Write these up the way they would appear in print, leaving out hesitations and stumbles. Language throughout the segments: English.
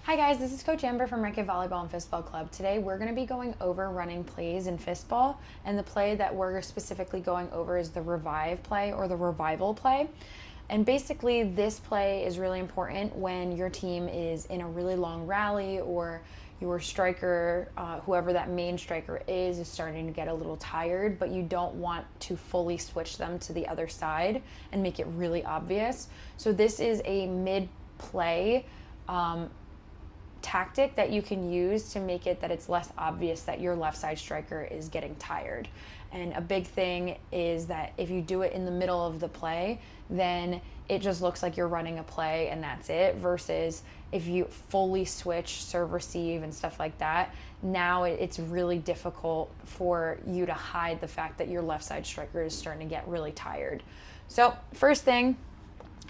Hi guys, this is Coach Amber from Racket Volleyball and Fistball Club. Today we're going to be going over running plays in Fistball, and the play that we're specifically going over is the revive play or the revival play. And basically this play is really important when your team is in a really long rally or your striker, whoever that main striker is starting to get a little tired, but you don't want to fully switch them to the other side and make it really obvious. So this is a mid-play tactic that you can use to make it that it's less obvious that your left side striker is getting tired. And a big thing is that if you do it in the middle of the play, then it just looks like you're running a play and that's it, versus if you fully switch serve receive and stuff like that, now it's really difficult for you to hide the fact that your left side striker is starting to get really tired. So first thing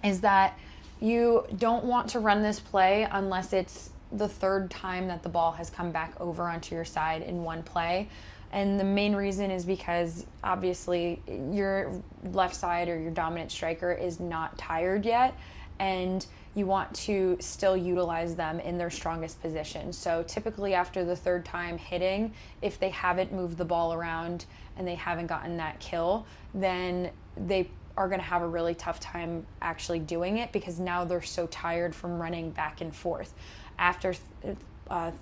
is that you don't want to run this play unless it's the third time that the ball has come back over onto your side in one play. And the main reason is because obviously your left side or your dominant striker is not tired yet, and you want to still utilize them in their strongest position. So typically after the third time hitting, if they haven't moved the ball around and they haven't gotten that kill, then they are going to have a really tough time actually doing it, because now they're so tired from running back and forth. After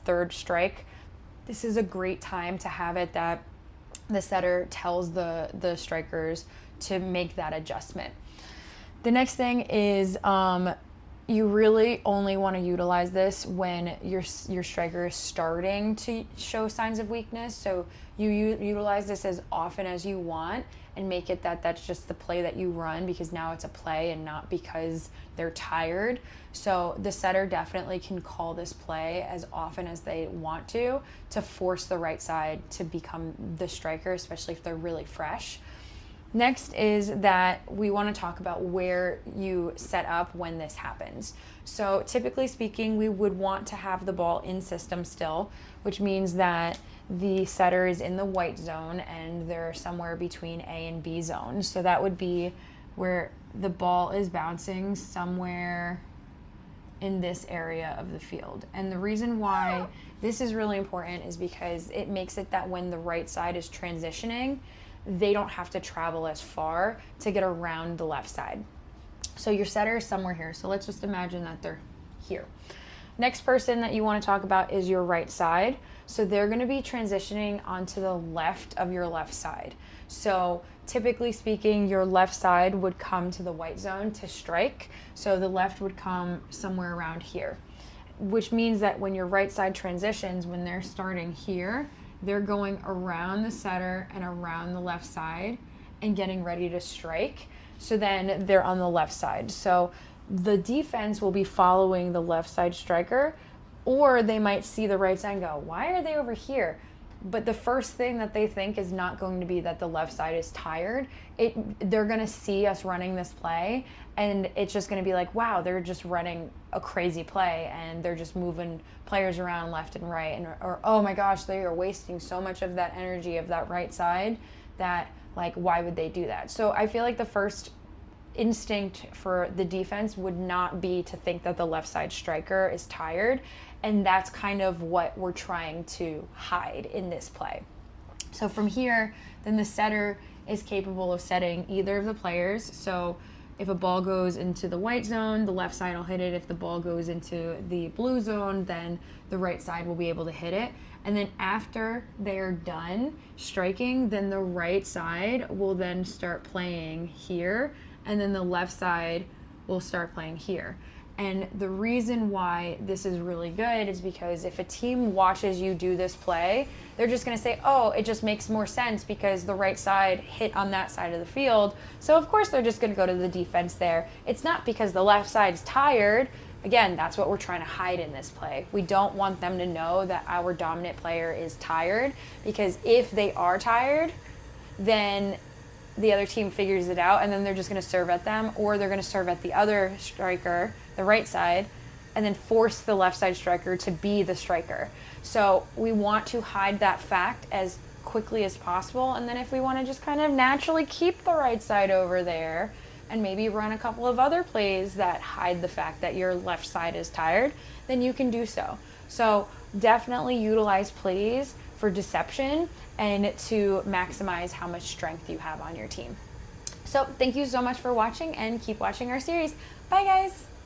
third strike, this is a great time to have it that the setter tells the strikers to make that adjustment. The next thing is you really only want to utilize this when your striker is starting to show signs of weakness. So you utilize this as often as you want and make it that that's just the play that you run, because now it's a play and not because they're tired. So the setter definitely can call this play as often as they want to force the right side to become the striker, especially if they're really fresh. Next is that we want to talk about where you set up when this happens. So typically speaking, we would want to have the ball in system still, which means that the setter is in the white zone and they're somewhere between A and B zone. So that would be where the ball is bouncing somewhere in this area of the field. And the reason why this is really important is because it makes it that when the right side is transitioning, they don't have to travel as far to get around the left side. So your setter is somewhere here. So let's just imagine that they're here. Next person that you want to talk about is your right side. So they're going to be transitioning onto the left of your left side. So typically speaking, your left side would come to the white zone to strike. So the left would come somewhere around here, which means that when your right side transitions, when they're starting here, they're going around the setter and around the left side and getting ready to strike. So then they're on the left side. So the defense will be following the left side striker, or they might see the right side and go, why are they over here? But the first thing that they think is not going to be that the left side is tired. They're going to see us running this play, and it's just going to be like, wow, they're just running a crazy play and they're just moving players around left and right, or oh my gosh, they are wasting so much of that energy of that right side that, like, why would they do that? So I feel like the first instinct for the defense would not be to think that the left side striker is tired, and that's kind of what we're trying to hide in this play. So from here, then the setter is capable of setting either of the players. So if a ball goes into the white zone, the left side will hit it. If the ball goes into the blue zone, then the right side will be able to hit it. And then after they're done striking, then the right side will then start playing here, and then the left side will start playing here. And the reason why this is really good is because if a team watches you do this play, they're just going to say, oh, it just makes more sense because the right side hit on that side of the field. So of course they're just going to go to the defense there. It's not because the left side is tired. Again, that's what we're trying to hide in this play. We don't want them to know that our dominant player is tired, because if they are tired, then the other team figures it out, and then they're just going to serve at them, or they're going to serve at the other striker, the right side, and then force the left side striker to be the striker. So we want to hide that fact as quickly as possible, and then if we want to just kind of naturally keep the right side over there and maybe run a couple of other plays that hide the fact that your left side is tired, then you can do so. So definitely utilize plays for deception and to maximize how much strength you have on your team. So thank you so much for watching, and keep watching our series. Bye guys.